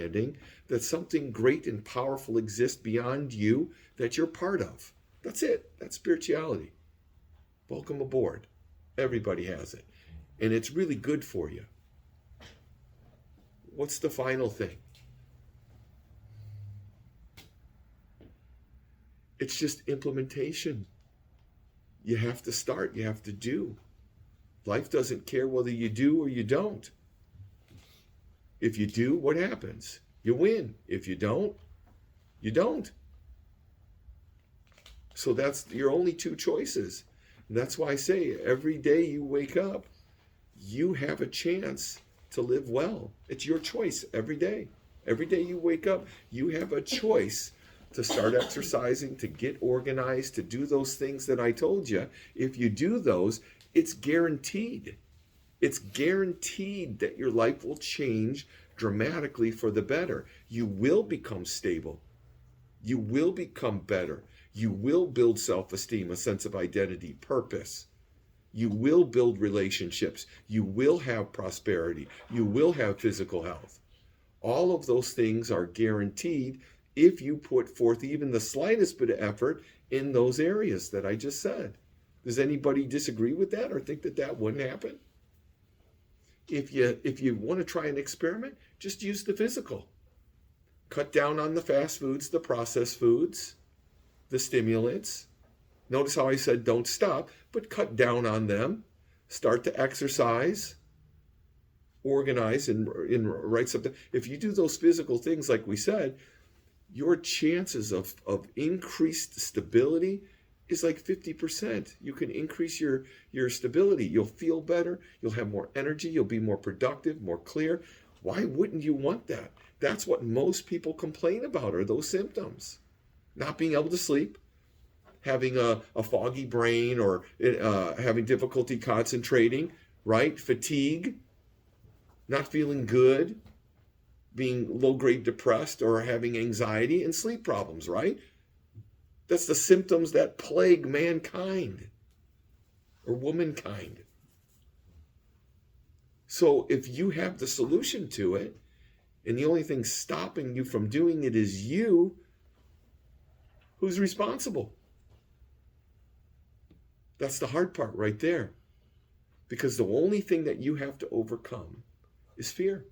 understanding that something great and powerful exists beyond you that you're part of. That's it. That's spirituality. Welcome aboard. Everybody has it. And it's really good for you. What's the final thing? It's just implementation. You have to start. You have to do. Life doesn't care whether you do or you don't. If you do, what happens? You win. If you don't, you don't. So that's your only two choices. And that's why I say every day you wake up, you have a chance to live well. It's your choice every day. Every day you wake up, you have a choice to start exercising, to get organized, to do those things that I told you. If you do those, it's guaranteed. It's guaranteed that your life will change dramatically for the better. You will become stable. You will become better. You will build self-esteem, a sense of identity, purpose. You will build relationships. You will have prosperity. You will have physical health. All of those things are guaranteed if you put forth even the slightest bit of effort in those areas that I just said. Does anybody disagree with that or think that that wouldn't happen? If you want to try an experiment, just use the physical. Cut down on the fast foods, the processed foods, the stimulants. Notice how I said don't stop, but cut down on them. Start to exercise, organize, and write something. If you do those physical things like we said, your chances of increased stability is like 50%. You can increase your stability. You'll feel better. You'll have more energy. You'll be more productive, more clear. Why wouldn't you want that? That's what most people complain about are those symptoms. Not being able to sleep, having a foggy brain, or having difficulty concentrating, right? Fatigue, not feeling good, being low-grade depressed, or having anxiety and sleep problems, right? That's the symptoms that plague mankind or womankind. So if you have the solution to it, and the only thing stopping you from doing it is you, who's responsible? That's the hard part right there. Because the only thing that you have to overcome is fear.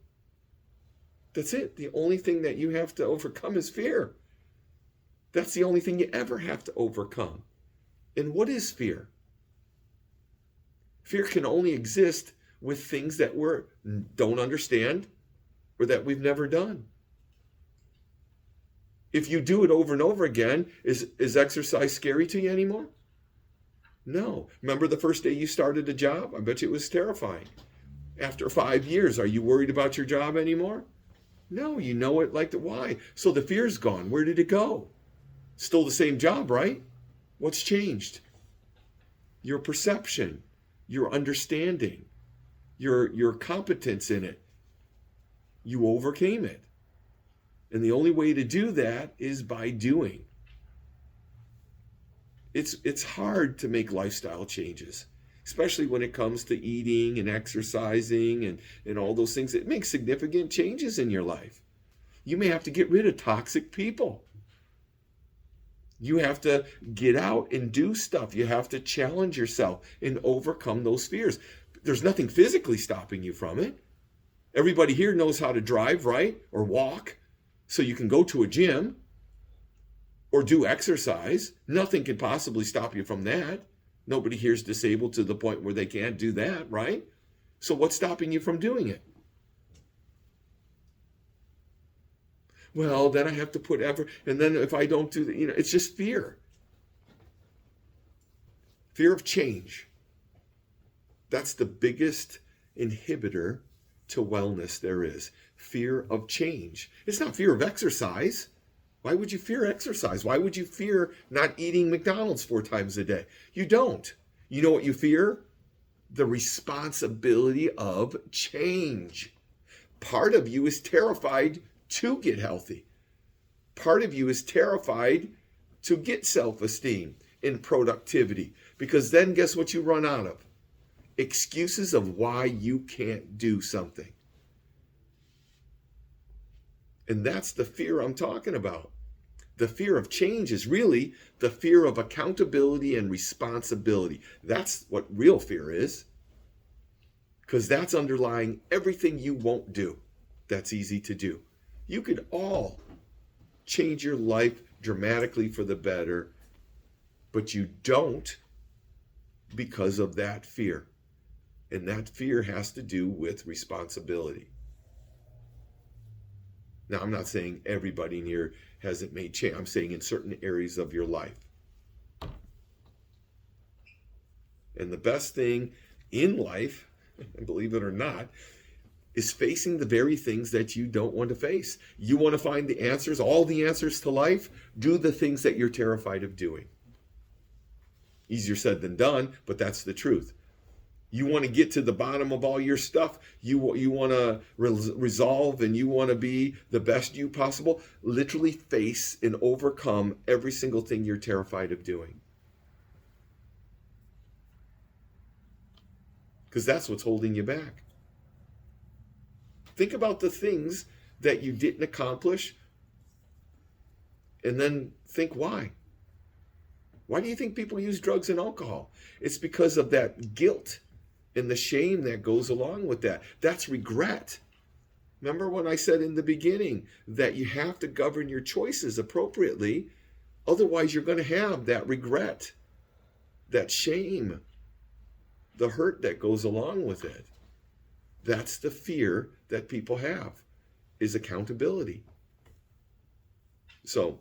That's it. The only thing that you have to overcome is fear. That's the only thing you ever have to overcome. And what is fear? Fear can only exist with things that we don't understand or that we've never done. If you do it over and over again, is exercise scary to you anymore? No. Remember the first day you started a job? I bet you it was terrifying. After 5 years, are you worried about your job anymore? No, you know it like the why. So the fear's gone. Where did it go? Still the same job, right? What's changed? Your perception, your understanding, your competence in it. You overcame it. And the only way to do that is by doing. It's hard to make lifestyle changes, especially when it comes to eating and exercising and all those things. It makes significant changes in your life. You may have to get rid of toxic people. You have to get out and do stuff. You have to challenge yourself and overcome those fears. There's nothing physically stopping you from it. Everybody here knows how to drive, right? Or walk. So you can go to a gym or do exercise. Nothing can possibly stop you from that. Nobody here is disabled to the point where they can't do that, right? So what's stopping you from doing it? Well, then I have to put effort, and then if I don't do that, it's just fear. Fear of change. That's the biggest inhibitor to wellness there is. Fear of change. It's not fear of exercise. Why would you fear exercise? Why would you fear not eating McDonald's 4 times a day? You don't. You know what you fear? The responsibility of change. Part of you is terrified to get healthy. Part of you is terrified to get self-esteem and productivity. Because then guess what you run out of? Excuses of why you can't do something. And that's the fear I'm talking about. The fear of change is really the fear of accountability and responsibility. That's what real fear is, because that's underlying everything you won't do. That's easy to do. You could all change your life dramatically for the better, but you don't because of that fear. And that fear has to do with responsibility. Now, I'm not saying everybody in here hasn't made change. I'm saying in certain areas of your life. And the best thing in life, and believe it or not, is facing the very things that you don't want to face. You want to find the answers, all the answers to life? Do the things that you're terrified of doing. Easier said than done, but that's the truth. You want to get to the bottom of all your stuff. You want to resolve and you want to be the best you possible. Literally face and overcome every single thing you're terrified of doing. Because that's what's holding you back. Think about the things that you didn't accomplish and then think why. Why do you think people use drugs and alcohol? It's because of that guilt and the shame that goes along with that. That's regret. Remember when I said in the beginning that you have to govern your choices appropriately, otherwise you're going to have that regret, that shame, the hurt that goes along with it. That's the fear that people have, is accountability. So